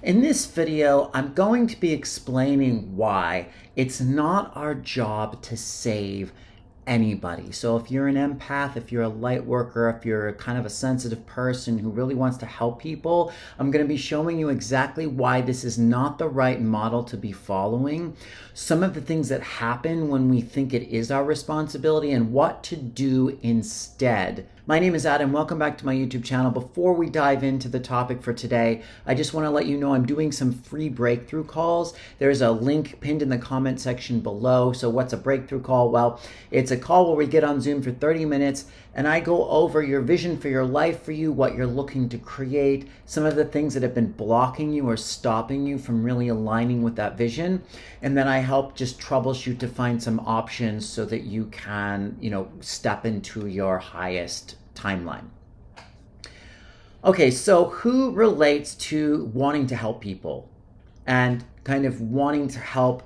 In this video, I'm going to be explaining why it's not our job to save anybody. So if you're an empath, if you're a light worker, if you're kind of a sensitive person who really wants to help people, I'm going to be showing you exactly why this is not the right model to be following, some of the things that happen when we think it is our responsibility, and what to do instead. My name is Adam. Welcome back to my YouTube channel. Before we dive into the topic for today, I just want to let you know I'm doing some free breakthrough calls. There's a link pinned in the comment section below. So what's a breakthrough call? Well, it's a call where we get on Zoom for 30 minutes and I go over your vision for your life for you, what you're looking to create, some of the things that have been blocking you or stopping you from really aligning with that vision. And then I help just troubleshoot to find some options so that you can, step into your highest timeline. Okay, so who relates to wanting to help people and kind of wanting to help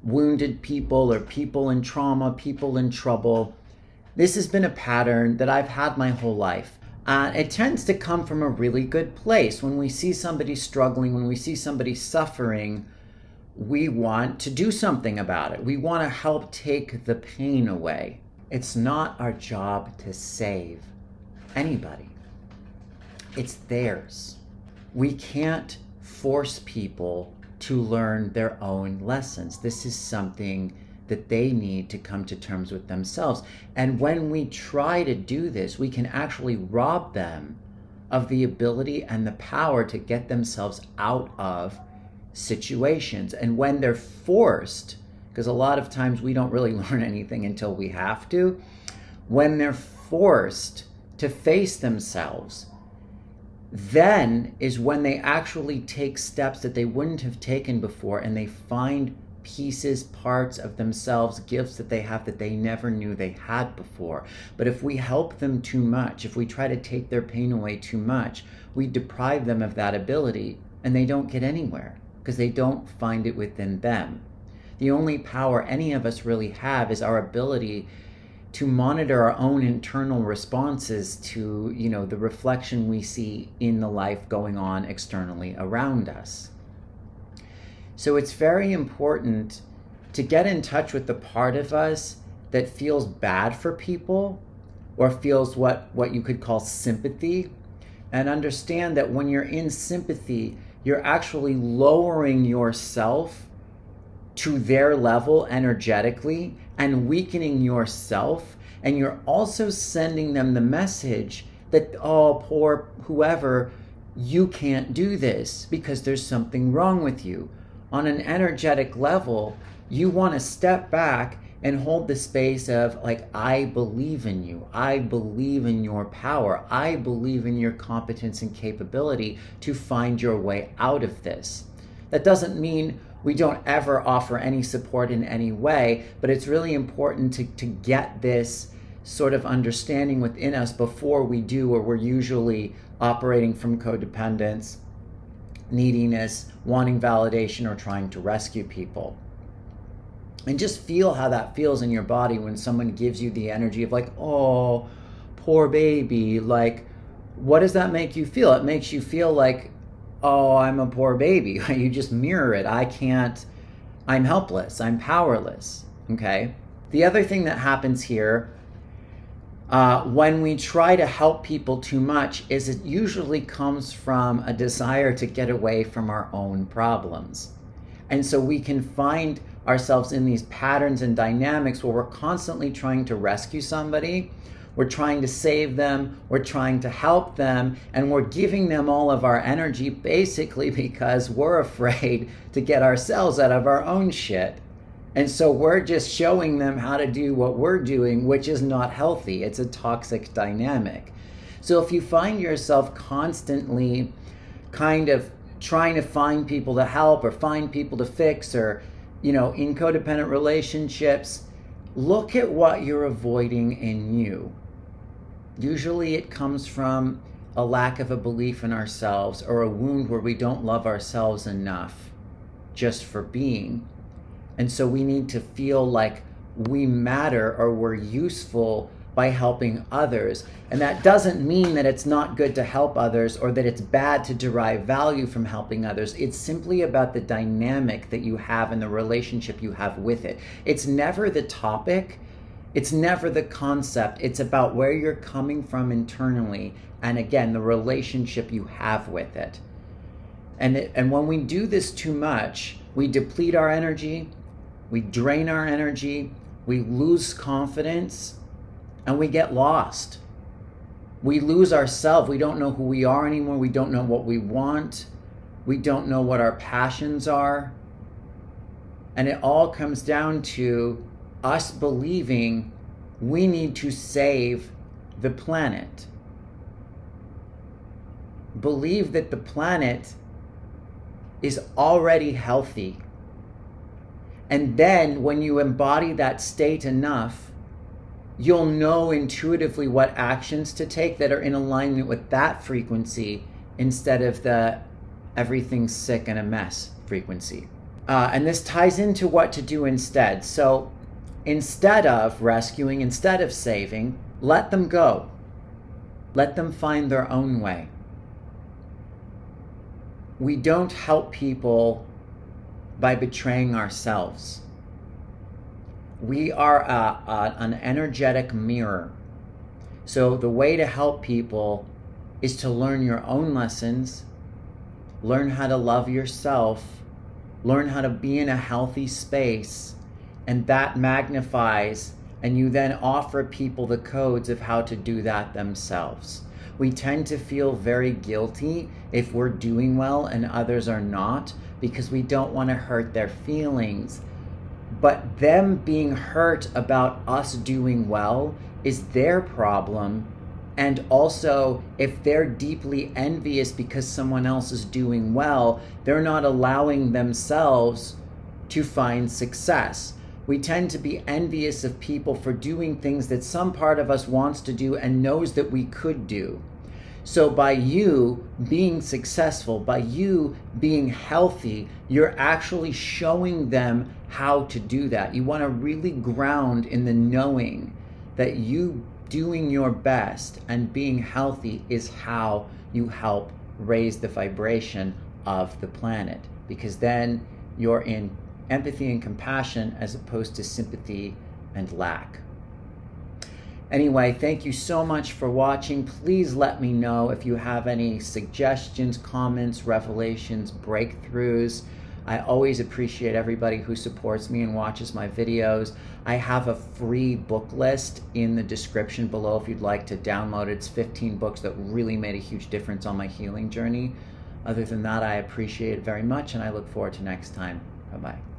wounded people or people in trauma, people in trouble? This has been a pattern that I've had my whole life. It tends to come from a really good place. When we see somebody struggling, when we see somebody suffering, we want to do something about it. We want to help take the pain away. It's not our job to save anybody. It's theirs. We can't force people to learn their own lessons. This is something that they need to come to terms with themselves. And when we try to do this, we can actually rob them of the ability and the power to get themselves out of situations. And when they're forced, because a lot of times we don't really learn anything until we have to, when they're forced to face themselves, then is when they actually take steps that they wouldn't have taken before, and they find pieces, parts of themselves, gifts that they have that they never knew they had before. But if we help them too much, if we try to take their pain away too much, we deprive them of that ability and they don't get anywhere because they don't find it within them. The only power any of us really have is our ability to monitor our own internal responses to, the reflection we see in the life going on externally around us. So it's very important to get in touch with the part of us that feels bad for people or feels what you could call sympathy, and understand that when you're in sympathy, you're actually lowering yourself to their level energetically and weakening yourself. And you're also sending them the message that, oh, poor whoever, you can't do this because there's something wrong with you. On an energetic level, you want to step back and hold the space of, like, I believe in you. I believe in your power. I believe in your competence and capability to find your way out of this. That doesn't mean we don't ever offer any support in any way, but it's really important to get this sort of understanding within us before we do, or we're usually operating from codependence, neediness, wanting validation, or trying to rescue people. And just feel how that feels in your body when someone gives you the energy of, like, oh, poor baby. Like, what does that make you feel? It makes you feel like, oh, I'm a poor baby. You just mirror it. I'm helpless. I'm powerless. Okay. The other thing that happens here when we try to help people too much is it usually comes from a desire to get away from our own problems. And so we can find ourselves in these patterns and dynamics where we're constantly trying to rescue somebody. We're trying to save them, we're trying to help them, and we're giving them all of our energy basically because we're afraid to get ourselves out of our own shit. And so we're just showing them how to do what we're doing, which is not healthy. It's a toxic dynamic. So if you find yourself constantly kind of trying to find people to help or find people to fix, or, in codependent relationships, look at what you're avoiding in you. Usually it comes from a lack of a belief in ourselves, or a wound where we don't love ourselves enough just for being. And so we need to feel like we matter or we're useful by helping others. And that doesn't mean that it's not good to help others or that it's bad to derive value from helping others. It's simply about the dynamic that you have and the relationship you have with it. It's never the topic. It's never the concept. It's about where you're coming from internally, and again, the relationship you have with it. And when we do this too much, we deplete our energy, we drain our energy, we lose confidence, and we get lost. We lose ourselves. We don't know who we are anymore. We don't know what we want. We don't know what our passions are. And it all comes down to us believing we need to save the planet. Believe that the planet is already healthy. And then when you embody that state enough, you'll know intuitively what actions to take that are in alignment with that frequency instead of the everything's sick and a mess frequency. And this ties into what to do instead. So instead of rescuing, instead of saving, let them go. Let them find their own way. We don't help people by betraying ourselves. We are an energetic mirror. So the way to help people is to learn your own lessons, learn how to love yourself, learn how to be in a healthy space, and that magnifies, and you then offer people the codes of how to do that themselves. We tend to feel very guilty if we're doing well and others are not, because we don't want to hurt their feelings. But them being hurt about us doing well is their problem. And also, if they're deeply envious because someone else is doing well, they're not allowing themselves to find success. We tend to be envious of people for doing things that some part of us wants to do and knows that we could do. So by you being successful, by you being healthy, you're actually showing them how to do that. You want to really ground in the knowing that you doing your best and being healthy is how you help raise the vibration of the planet, because then you're in empathy and compassion as opposed to sympathy and lack. Anyway, thank you so much for watching. Please let me know if you have any suggestions, comments, revelations, breakthroughs. I always appreciate everybody who supports me and watches my videos. I have a free book list in the description below if you'd like to download it. It's 15 books that really made a huge difference on my healing journey. Other than that, I appreciate it very much, and I look forward to next time. Bye-bye.